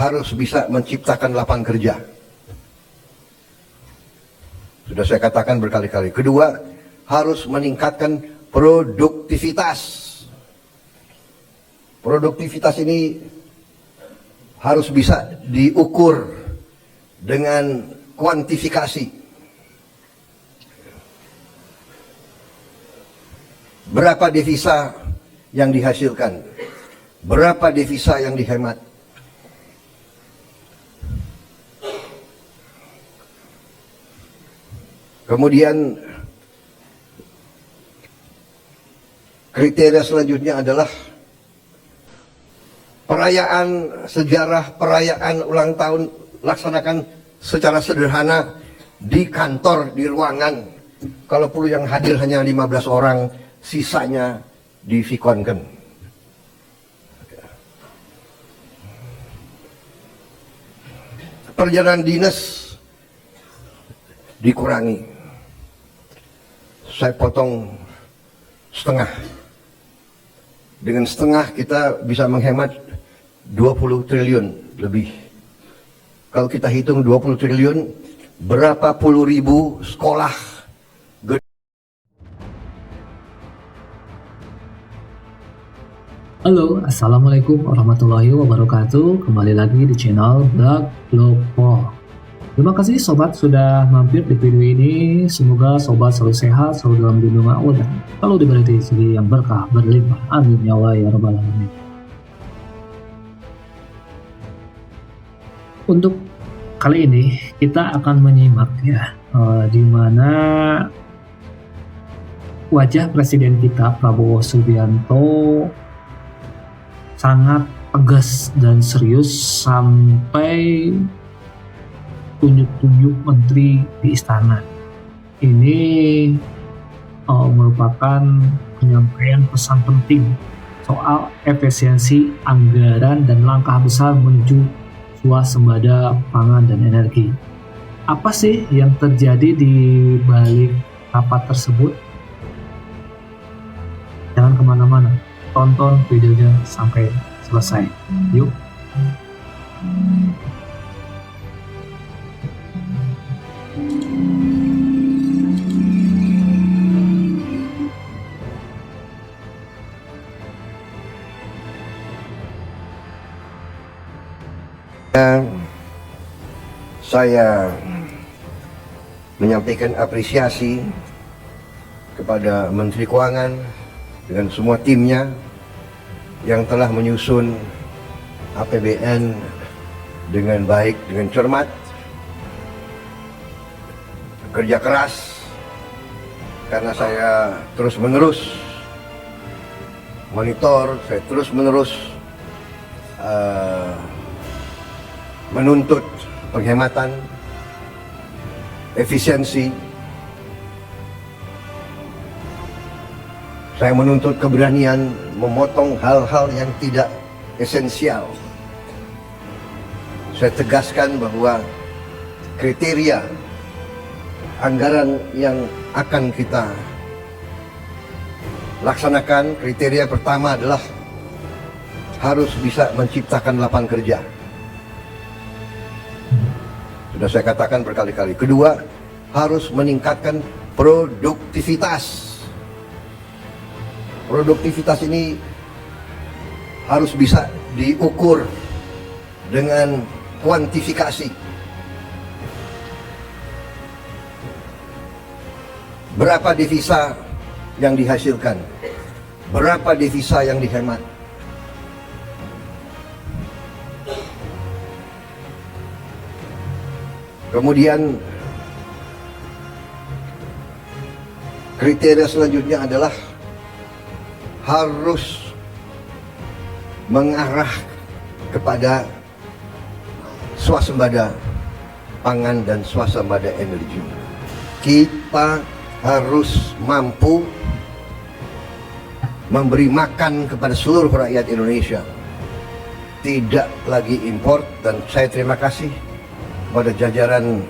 harus bisa menciptakan lapangan kerja. Sudah saya katakan berkali-kali. Kedua, harus meningkatkan produktivitas. Produktivitas ini harus bisa diukur dengan kuantifikasi. Berapa devisa yang dihasilkan? Berapa devisa yang dihemat? Kemudian kriteria selanjutnya adalah perayaan sejarah, perayaan ulang tahun laksanakan secara sederhana di kantor, di ruangan. Kalau perlu yang hadir hanya 15 orang, sisanya divikonkan. Perjalanan dinas dikurangi. Saya potong setengah. Dengan setengah kita bisa menghemat 20 triliun lebih. Kalau kita hitung 20 triliun, berapa puluh ribu sekolah. Halo, assalamualaikum warahmatullahi wabarakatuh. Kembali lagi di channel Blog Lopo. Terima kasih sobat sudah mampir di video ini. Semoga sobat selalu sehat, selalu dalam lindungan Allah, dan selalu diberi rezeki yang berkah berlimpah. Amin ya Allah ya rabbal alamin. Untuk kali ini kita akan menyimak di mana wajah Presiden kita Prabowo Subianto sangat tegas dan serius sampai tunjuk-tunjuk menteri di istana. Ini merupakan penyampaian pesan penting soal efisiensi anggaran dan langkah besar menuju swasembada pangan dan energi. Apa sih yang terjadi di balik rapat tersebut? Jangan kemana-mana, tonton videonya sampai selesai. Yuk. Saya menyampaikan apresiasi kepada Menteri Keuangan dengan semua timnya yang telah menyusun APBN dengan baik, dengan cermat, kerja keras, karena saya terus-menerus monitor, saya terus-menerus menuntut penghematan, efisiensi. Saya menuntut keberanian memotong hal-hal yang tidak esensial. Saya tegaskan bahwa kriteria anggaran yang akan kita laksanakan, kriteria pertama adalah harus bisa menciptakan lapangan kerja. Sudah saya katakan berkali-kali. Kedua, harus meningkatkan produktivitas. Produktivitas ini harus bisa diukur dengan kuantifikasi. Berapa devisa yang dihasilkan? Berapa devisa yang dihemat? Kemudian kriteria selanjutnya adalah harus mengarah kepada swasembada pangan dan swasembada energi. Kita harus mampu memberi makan kepada seluruh rakyat Indonesia, tidak lagi impor. Dan saya terima kasih pada jajaran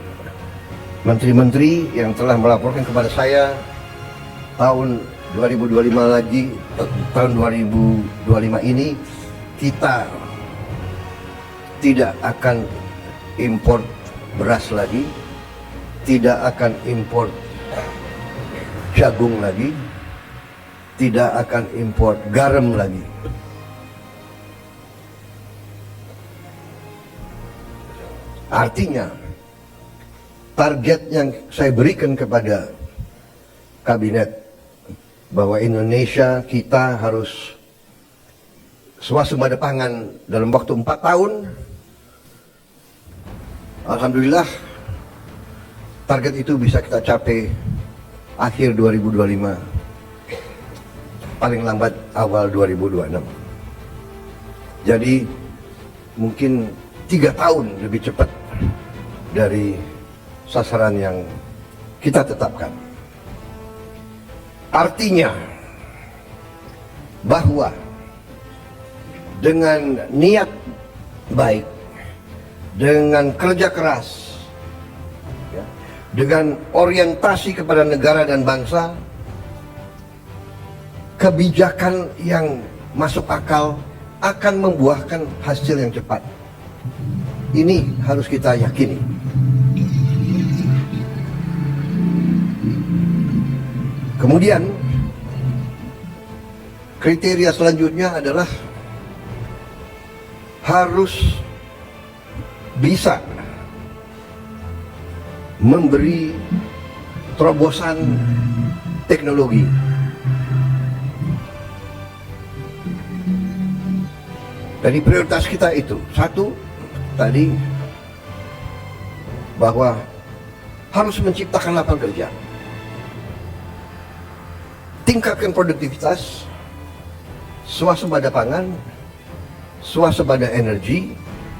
menteri-menteri yang telah melaporkan kepada saya tahun 2025 lagi, tahun 2025 ini kita tidak akan impor beras lagi, tidak akan impor jagung lagi, tidak akan impor garam lagi. Artinya, target yang saya berikan kepada kabinet bahwa Indonesia kita harus swasembada pangan dalam waktu 4 tahun. Alhamdulillah target itu bisa kita capai akhir 2025, paling lambat awal 2026. Jadi mungkin 3 tahun lebih cepat dari sasaran yang kita tetapkan. Artinya bahwa dengan niat baik, dengan kerja keras, ya, dengan orientasi kepada negara dan bangsa, kebijakan yang masuk akal akan membuahkan hasil yang cepat. Ini harus kita yakini. Kemudian kriteria selanjutnya adalah harus bisa memberi terobosan teknologi. Dari prioritas kita itu, satu tadi bahwa harus menciptakan lapangan kerja, tingkatkan produktivitas, swasembada pangan, swasembada energi.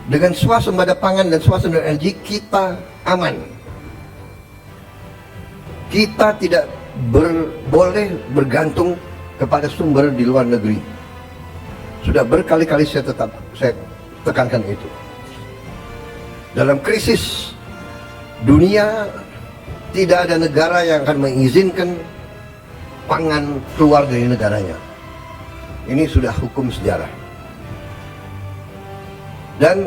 Dengan swasembada pangan dan swasembada energi kita aman. Kita tidak boleh bergantung kepada sumber di luar negeri. Sudah berkali-kali saya tekankan itu. Dalam krisis dunia, tidak ada negara yang akan mengizinkan pangan keluar dari negaranya. Ini sudah hukum sejarah. Dan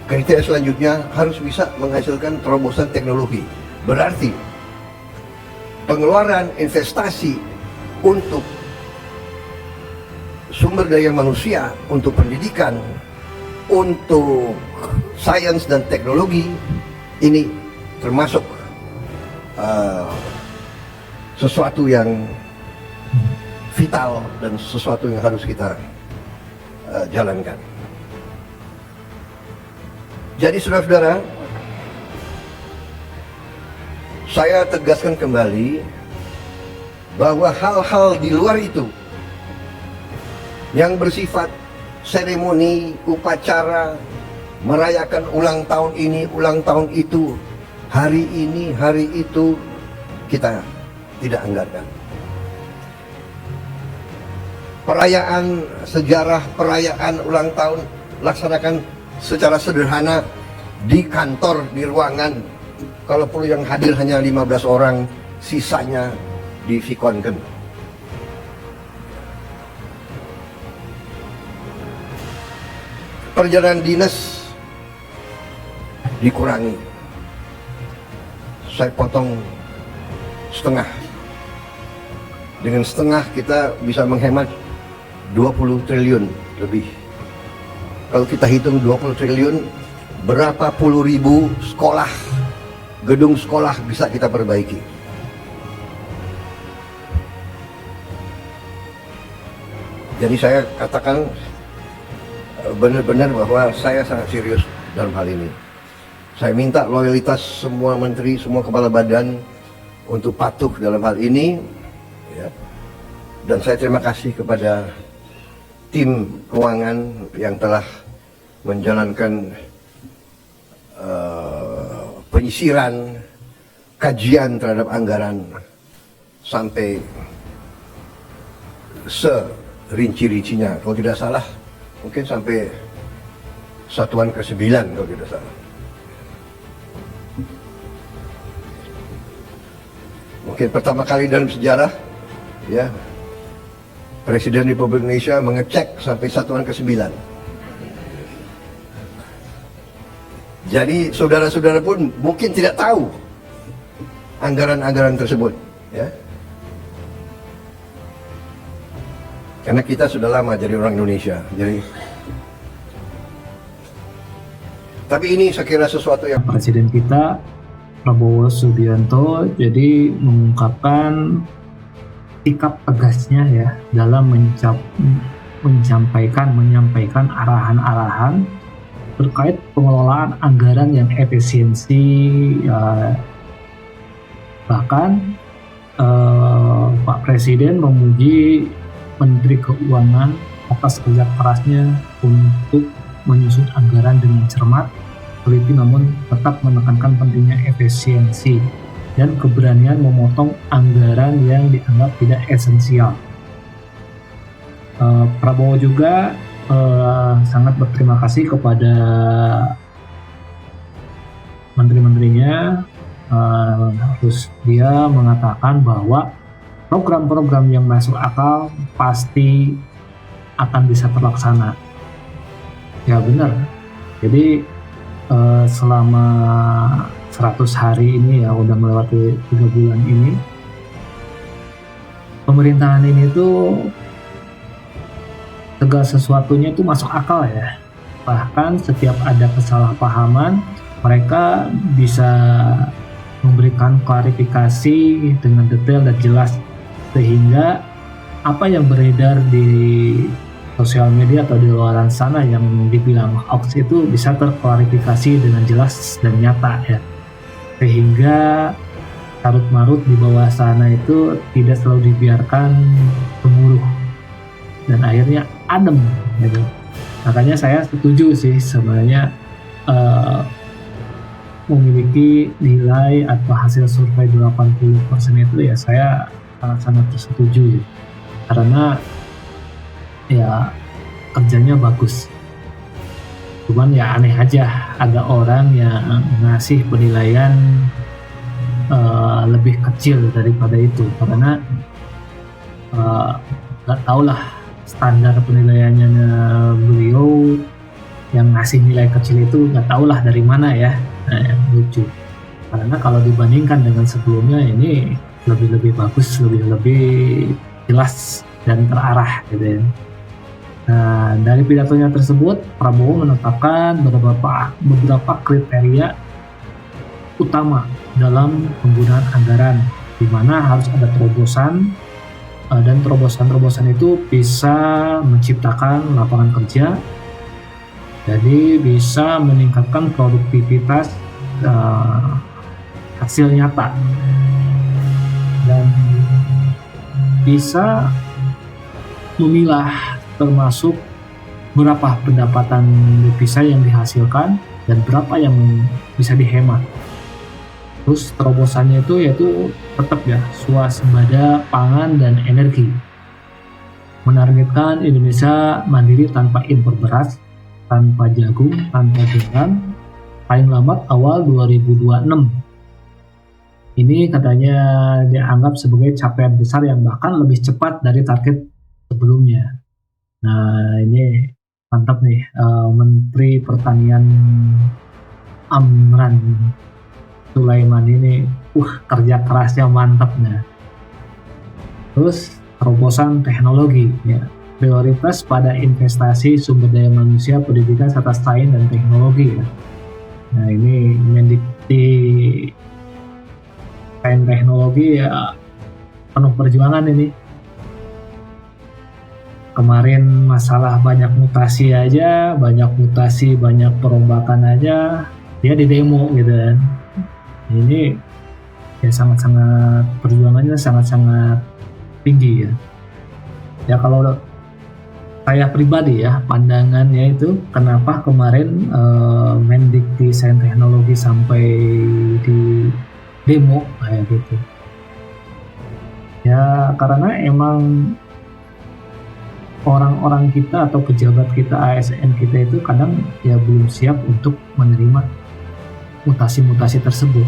kriteria selanjutnya harus bisa menghasilkan terobosan teknologi. Berarti pengeluaran investasi untuk sumber daya manusia, untuk pendidikan, untuk sains dan teknologi, ini termasuk sesuatu yang vital dan sesuatu yang harus kita jalankan. Jadi saudara-saudara, saya tegaskan kembali bahwa hal-hal di luar itu yang bersifat seremoni, upacara, merayakan ulang tahun ini, ulang tahun itu, hari ini, hari itu, kita tidak anggarkan. Perayaan sejarah, perayaan ulang tahun laksanakan secara sederhana di kantor, di ruangan. Kalau perlu yang hadir hanya 15 orang, sisanya di Vikonken. Perjalanan dinas dikurangi. Saya potong setengah. Dengan setengah kita bisa menghemat 20 triliun lebih. Kalau kita hitung 20 triliun, berapa puluh ribu sekolah, gedung sekolah bisa kita perbaiki. Jadi saya katakan benar-benar bahwa saya sangat serius dalam hal ini. Saya minta loyalitas semua menteri, semua kepala badan untuk patuh dalam hal ini, ya. Dan saya terima kasih kepada tim keuangan yang telah menjalankan penyisiran, kajian terhadap anggaran sampai serinci-rincinya. Kalau tidak salah, mungkin sampai satuan ke-9 kalau tidak salah. Mungkin pertama kali dalam sejarah, ya, Presiden Republik Indonesia mengecek sampai satuan ke-9. Jadi saudara-saudara pun mungkin tidak tahu anggaran-anggaran tersebut, ya. Karena kita sudah lama jadi orang Indonesia. Tapi ini saya kira sesuatu yang Presiden kita Prabowo Subianto jadi mengungkapkan sikap tegasnya ya dalam menyampaikan arahan-arahan terkait pengelolaan anggaran yang efisiensi, bahkan Pak Presiden memuji Menteri Keuangan atas kerja kerasnya untuk menyusun anggaran dengan cermat, teliti namun tetap menekankan pentingnya efisiensi dan keberanian memotong anggaran yang dianggap tidak esensial. Prabowo juga sangat berterima kasih kepada menteri-menterinya. Terus dia mengatakan bahwa program-program yang masuk akal pasti akan bisa terlaksana. Ya benar. Jadi selama 100 hari ini ya udah melewati 3 bulan ini, pemerintahan ini tuh segala sesuatunya itu masuk akal ya. Bahkan setiap ada kesalahpahaman, mereka bisa memberikan klarifikasi dengan detail dan jelas, sehingga apa yang beredar di sosial media atau di luar sana yang dibilang hoax itu bisa terklarifikasi dengan jelas dan nyata ya, sehingga carut marut di bawah sana itu tidak selalu dibiarkan gemuruh dan akhirnya adem gitu. Makanya saya setuju sih sebenarnya memiliki nilai atau hasil survei 80% itu ya saya sangat setuju ya. Karena ya kerjanya bagus. Cuman ya aneh aja ada orang yang ngasih penilaian lebih kecil daripada itu, karena nggak tau lah standar penilaiannya beliau yang ngasih nilai kecil itu nggak tau lah dari mana ya. Yang lucu karena kalau dibandingkan dengan sebelumnya ini lebih bagus, lebih jelas dan terarah gitu ya. Nah, dari pidatonya tersebut Prabowo menetapkan beberapa kriteria utama dalam penggunaan anggaran, di mana harus ada terobosan dan terobosan itu bisa menciptakan lapangan kerja, jadi bisa meningkatkan produktivitas hasil nyata dan bisa memilah termasuk berapa pendapatan devisa yang dihasilkan dan berapa yang bisa dihemat. Terus terobosannya itu yaitu tetap ya swasembada pangan dan energi, menargetkan Indonesia mandiri tanpa impor beras, tanpa jagung, tanpa garam, paling lambat awal 2026. Ini katanya dianggap sebagai capaian besar yang bahkan lebih cepat dari target sebelumnya. Nah ini mantap nih, Menteri Pertanian Amran Sulaiman ini, kerja kerasnya mantap nah. Terus terobosan teknologi ya, prioritas pada investasi sumber daya manusia, pendidikan serta sains dan teknologi ya. Nah ini Mendikti sains teknologi ya penuh perjuangan ini. Kemarin masalah banyak mutasi, banyak perombakan aja dia di demo gitu kan. Ini ya sangat-sangat perjuangannya sangat-sangat tinggi ya. Ya kalau saya pribadi ya pandangannya itu kenapa kemarin Mendikti Sains Teknologi sampai di demo kayak gitu. Ya karena emang orang-orang kita atau pejabat kita, ASN kita itu kadang ya belum siap untuk menerima mutasi-mutasi tersebut.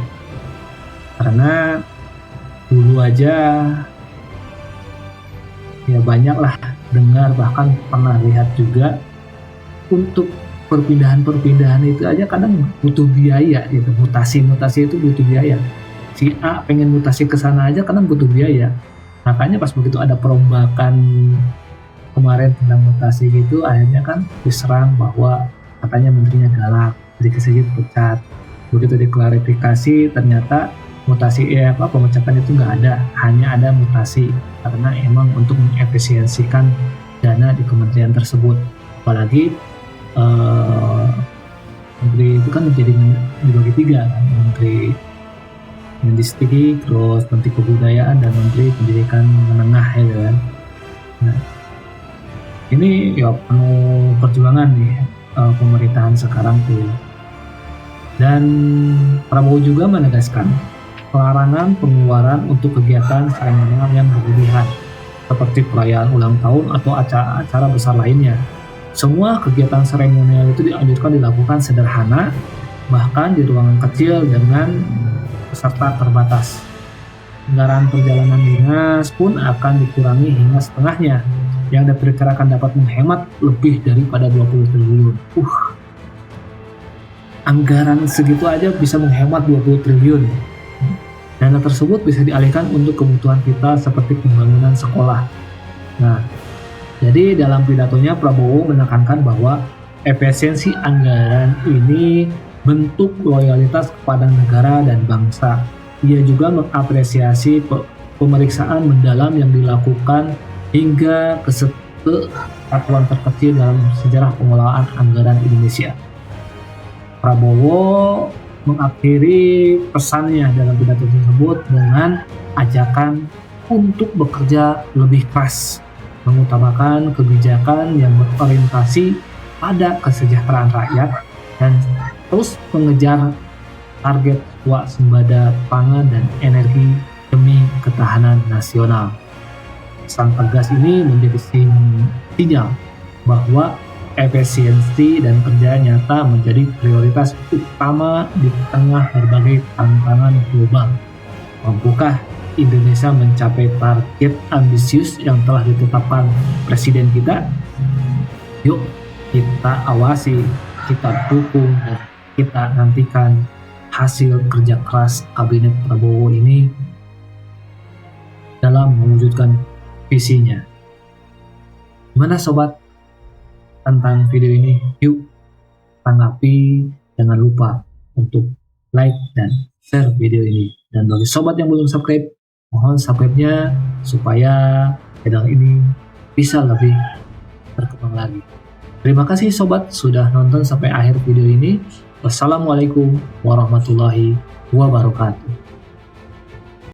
Karena dulu aja ya banyak lah dengar, bahkan pernah lihat juga untuk perpindahan itu aja kadang butuh biaya gitu. Mutasi itu butuh biaya. Si A pengen mutasi ke sana aja kadang butuh biaya. Makanya pas begitu ada perombakan kemarin tentang mutasi gitu, akhirnya kan diserang bahwa katanya menterinya galak, sedikit pecat. Begitu diklarifikasi ternyata pemecatan itu nggak ada, hanya ada mutasi karena emang untuk mengefisiensikan dana di kementerian tersebut. Apalagi menteri itu kan menjadi dibagi tiga kan, menteri Mendistik, terus menteri kebudayaan dan menteri pendidikan menengah ya kan. Nah, ini ya penuh perjuangan nih pemerintahan sekarang tuh. Dan Prabowo juga menegaskan pelarangan pengeluaran untuk kegiatan seremonial yang berlebihan seperti perayaan ulang tahun atau acara besar lainnya. Semua kegiatan seremonial itu dianjurkan dilakukan sederhana, bahkan di ruangan kecil dengan peserta terbatas. Anggaran perjalanan dinas pun akan dikurangi hingga setengahnya, yang diperkirakan dapat menghemat lebih daripada 20 triliun. Anggaran segitu aja bisa menghemat 20 triliun. Dana tersebut bisa dialihkan untuk kebutuhan kita seperti pembangunan sekolah. Nah, jadi dalam pidatonya Prabowo menekankan bahwa efisiensi anggaran ini bentuk loyalitas kepada negara dan bangsa. Ia juga mengapresiasi pemeriksaan mendalam yang dilakukan hingga ke satuan terkecil dalam sejarah pengelolaan anggaran Indonesia. Prabowo mengakhiri pesannya dalam pidato tersebut dengan ajakan untuk bekerja lebih keras, mengutamakan kebijakan yang berorientasi pada kesejahteraan rakyat, dan terus mengejar target swasembada pangan dan energi demi ketahanan nasional. Pesan tegas ini menjadi sinyal bahwa efisiensi dan kerja nyata menjadi prioritas utama di tengah berbagai tantangan global. Mampukah Indonesia mencapai target ambisius yang telah ditetapkan Presiden kita? Yuk kita awasi, kita dukung, dan kita nantikan hasil kerja keras Kabinet Prabowo ini dalam mewujudkan visinya. Gimana sobat tentang video ini? Yuk tanggapi, jangan lupa untuk like dan share video ini. Dan bagi sobat yang belum subscribe, mohon subscribe-nya supaya channel ini bisa lebih berkembang lagi. Terima kasih sobat sudah nonton sampai akhir video ini. Wassalamualaikum warahmatullahi wabarakatuh.